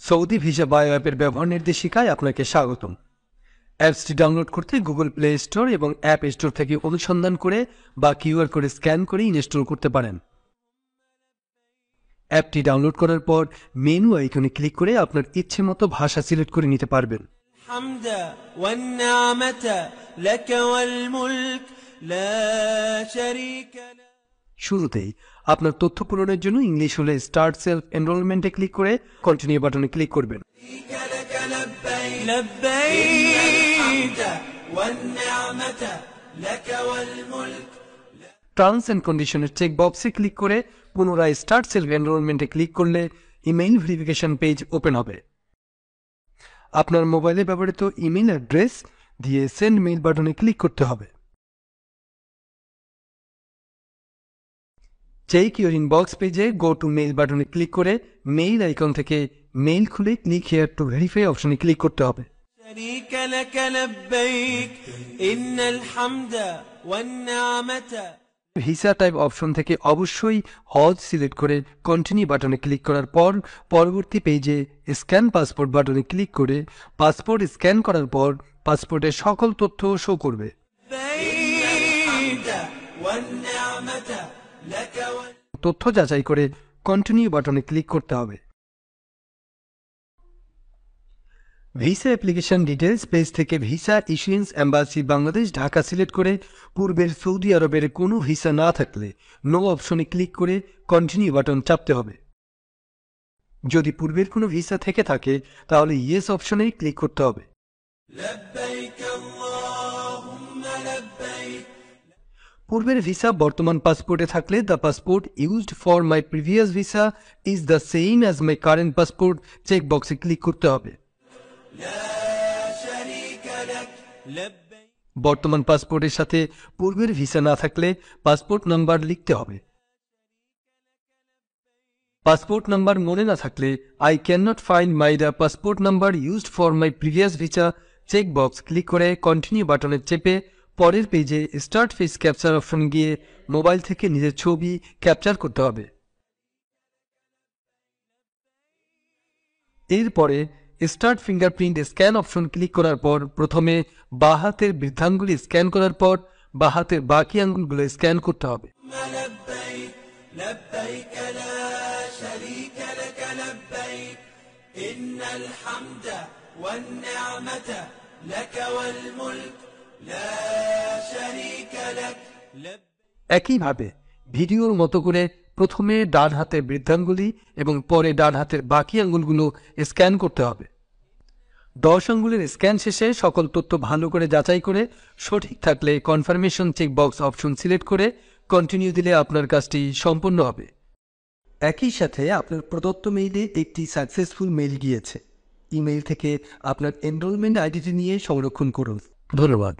Saudi visa bio অ্যাপের ব্যবহার নির্দেশিকায় আপনাকে স্বাগতম। অ্যাপসটি ডাউনলোড করতে গুগল প্লে স্টোর এবং অ্যাপ স্টোর থেকে অনুসন্ধান করে বা কিউআর কোড স্ক্যান করে ইনস্টল করতে পারেন। অ্যাপটি ডাউনলোড করার পর মেনু আইকনে ক্লিক করে আপনার ইচ্ছে মতো ভাষা সিলেক্ট করে নিতে পারবেন। শুরুতেই আপনার তথ্য পূরণের জন্য ইংলিশ হলে স্টার্ট সেলফ এনরোলমেন্টে ক্লিক করে কন্টিনিউ বাটনে ক্লিক করবেন। টার্মস এন্ড কন্ডিশনের চেক বক্সে ক্লিক করে পুনরায় স্টার্ট সেলফ এনরোলমেন্টে ক্লিক করলে ইমেইল ভেরিফিকেশন পেজ ওপেন হবে। আপনার মোবাইলে ব্যবহৃত ইমেইল অ্যাড্রেস দিয়ে সেন্ড মেইল বাটনে ক্লিক করতে হবে। চেক ইউর ইনবক্স পেজে গো টু মেইল বাটনে ক্লিক করে মেইল আইকন থেকে মেইল খুলে ক্লিক হিয়ার টু ভেরিফাই অপশনে ক্লিক করতে হবে। ভিসা টাইপ অপশন থেকে অবশ্যই হজ সিলেক্ট করে কন্টিনিউ বাটনে ক্লিক করার পর পরবর্তী পেজে স্ক্যান পাসপোর্ট বাটনে ক্লিক করে পাসপোর্ট স্ক্যান করার পর পাসপোর্টের সকল তথ্য শো করবে। তথ্য যাচাই করে কন্টিনিউ বাটনে ক্লিক করতে হবে। ভিসা অ্যাপ্লিকেশন ডিটেলস পেজ থেকে visa issuance embassy Bangladesh Dhaka select করে পূর্বের সৌদি আরবের কোনো ভিসা না থাকলে নো অপশনে ক্লিক করে কন্টিনিউ বাটন চাপতে হবে। যদি পূর্বের কোনো ভিসা থেকে থাকে তাহলে ইয়েস অপশনে ক্লিক করতে হবে। পূর্বের ভিসা বর্তমান পাসপোর্টে থাকলে the passport used for my previous visa is the same as my current passport check বক্সে ক্লিক করতে হবে। বর্তমান পাসপোর্টের সাথে পূর্বের ভিসা না থাকলে পাসপোর্ট নাম্বার লিখতে হবে। পাসপোর্ট নাম্বার মনে না থাকলে I can not find my the passport number used for my previous visa check box click করে কন্টিনিউ বাটনে চেপে পরের পেজে স্টার্ট ফেস ক্যাপচার অপশন গিয়ে মোবাইল থেকে নিজের ছবি ক্যাপচার করতে হবে। এরপরে start fingerprint scan option click করার পর প্রথমে বাঁ হাতের বৃদ্ধাঙ্গুলি স্ক্যান করার পর বাঁ হাতের বাকি আঙ্গুলগুলো স্ক্যান করতে হবে। একইভাবে ভিডিওর মতো করে প্রথমে ডান হাতের বৃদ্ধাঙ্গুলি এবং পরে ডান হাতের বাকি আঙ্গুলগুলো স্ক্যান করতে হবে। 10 আঙ্গুলের স্ক্যান শেষে সকল তথ্য ভালো করে যাচাই করে সঠিক থাকলে confirmation check box option select করে কন্টিনিউ দিলে আপনার কাজটি সম্পূর্ণ হবে। একই সাথে আপনার প্রদত্ত মেইলে একটি সাকসেসফুল মেইল গিয়েছে। ইমেইল থেকে আপনার এনরোলমেন্ট আইডিটি নিয়ে সংরক্ষণ করুন। ধন্যবাদ।